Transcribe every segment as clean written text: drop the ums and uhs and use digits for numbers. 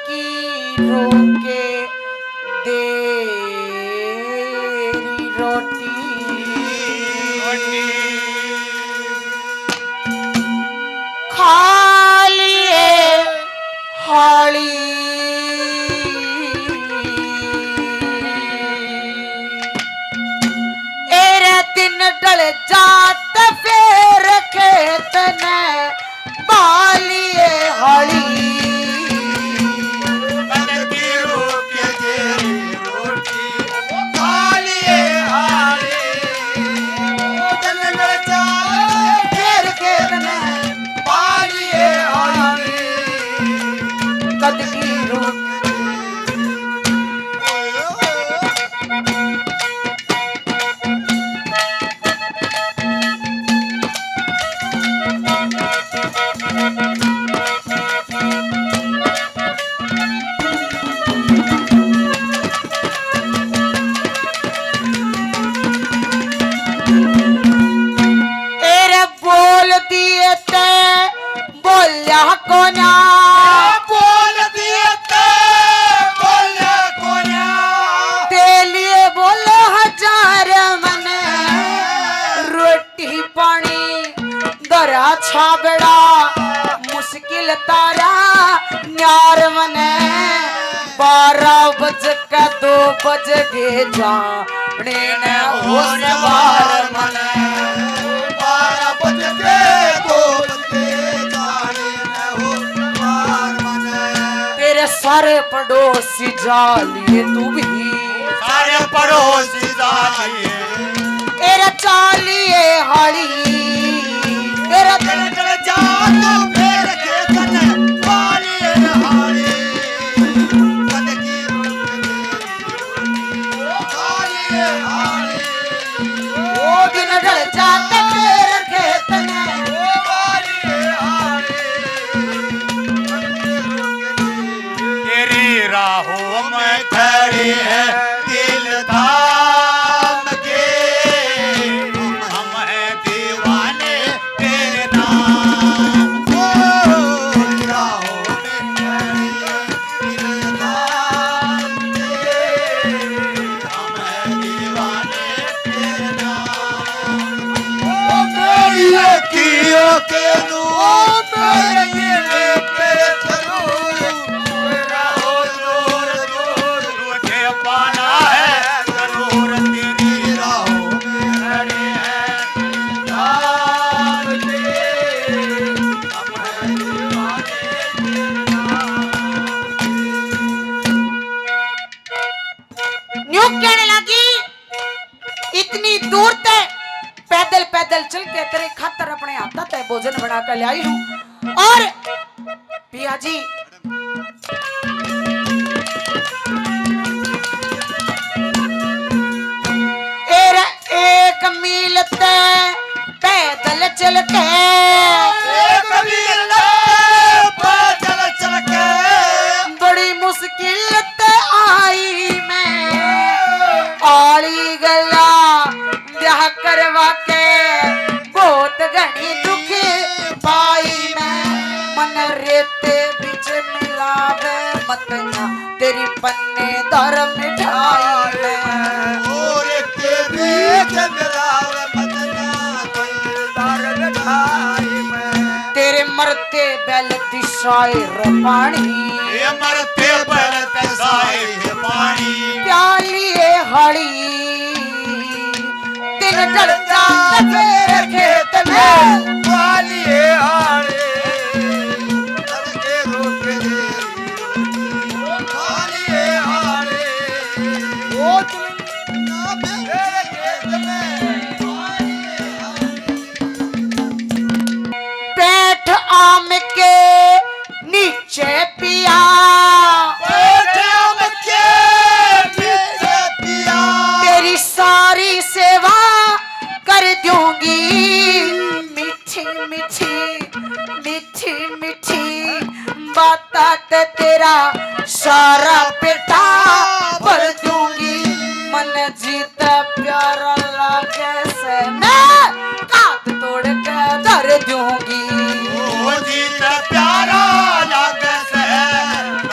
की रोके तेरी रोटी खा लिए हाली एरे दिन डल जात फिर खेत ने बालिए हाली छाबड़ा मुश्किल तारा न्यार मने 12 बज के 2 बज गे जाने न हो सवार मने 12 बज के 2 बज जाने न हो सवार मने तेरे सारे पड़ोसी जालिए तू भी सारे पड़ोसी जालिए तेरे चालिए हाली तेरा चल चल जा तो फिर खेतन बालिए हाली कद की बालिए हाली ओ दिन ढल जाते फिर खेत ने बालिए हाली तेरी राहों में खड़ी है दिल थाम के हम हैं दीवाने तेरे नाम को राहों में खड़ी है दिल थाम के हम हैं दीवाने तेरे नाम ओ मेरी अखियों के नूर मेरे पे जरूर राहों दूर दूर तुझे पाना है जरूर तेरी राहों में खड़े हैं नाम के हम हैं दीवाने तेरे न्यू कहने लगी इतनी दूर तक पैदल पैदल चल के तेरे खातर अपने हाथा तय भोजन बना कर लाई हूं और पिया जी एक मील तय पैदल चल के एक मील पैदल चल के बड़ी मुश्किल ते आई मैं आली गला ब्याह करवा के बहुत घनी दुख पाई मैं मन रेते बिच मिलावे मतना तेरी पन्ने दर मिठाई मैं और तेरे चंद्रावे मदना कोई दार खाई मैं तेरे मरते बैल दिशायर पानी ये मरते पर तसाए पानी प्यालिए हड़ी दिन ढल जाते फिर खेत में वालिए हारे तड़के रोक दे वालिए हारे ओ तुम ना मेरे खेत में वालिए हारे बैठ आम के नीचे पिया बैठ आम के नीचे पिया तेरी सारी सेवा कर दूंगी मीठी मीठी मीठी मीठी बात तेरा सारा पेटा भर दूंगी मन जीत प्यारा लागे से मैं काट तोड़ के धर दूंगी ओ जीत प्यारा लागे से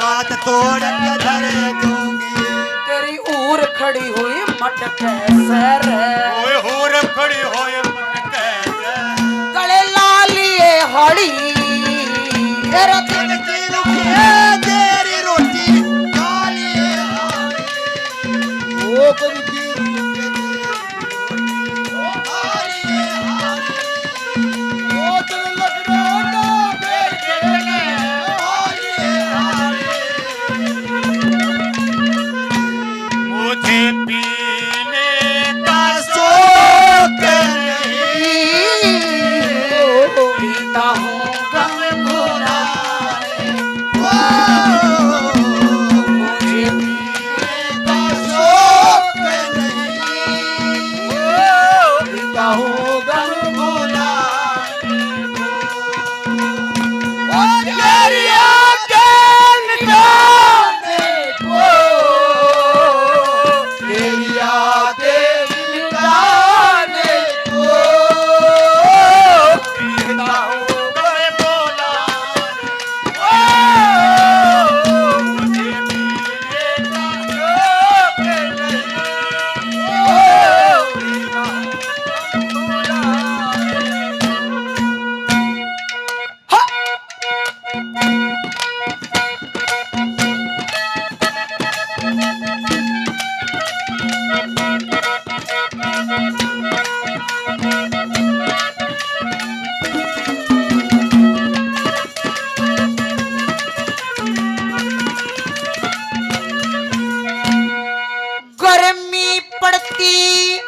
रात छोड़ के धर दूंगी तेरी ऊर खड़ी हुई मटके सर ओए होर खड़ी होए मटके गले लालिए हड़ी तेरा कनकी रुखिए तेरी रोटी काली ओ कनकी रुखिए काली ओ तेरे लगना फेर खेलने मुझे पीने का शौक नहीं पीता हूँ गम भुला मुझे पीने का शौक नहीं पीता हूँ गम भुला तेरी आंखें मिटाने को तेरी आंखें मिटाने को पीता हूँ गम भुला मुझे पीने का शौक नहीं पीता हूँ गर्मी पड़ती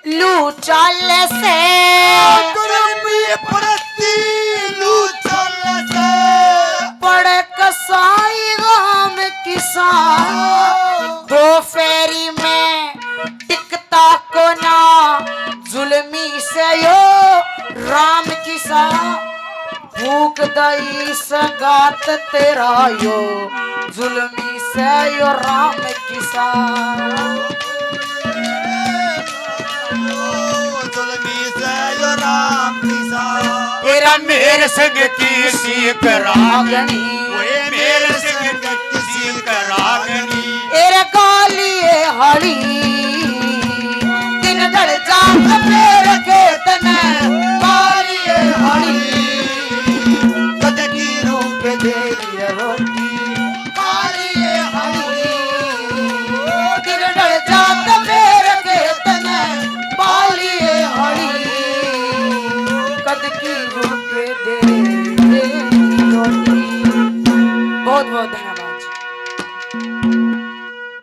लू चाल से गर्मी पड़ती लू चल से पड़ कसाई गाम किसान दो फेरी में टिकता को ना जुल्मी से यो राम किसान भूख दई सगात तेरा यो जुल्मी से यो राम किसान जुल्मी से यो राम किसान तेरा मेरे संग किसी करागनी ओए मेरे संग किसी करागनी एरे गालिए हड़ी दिन ढल जात मेरे खेत में गालिए हड़ी कद की रूप देरी रोटी कालिए हरी दिन ढल जात मेरे खेत में गालिए हड़ी कद की रुके दे रोटी बहुत बहुत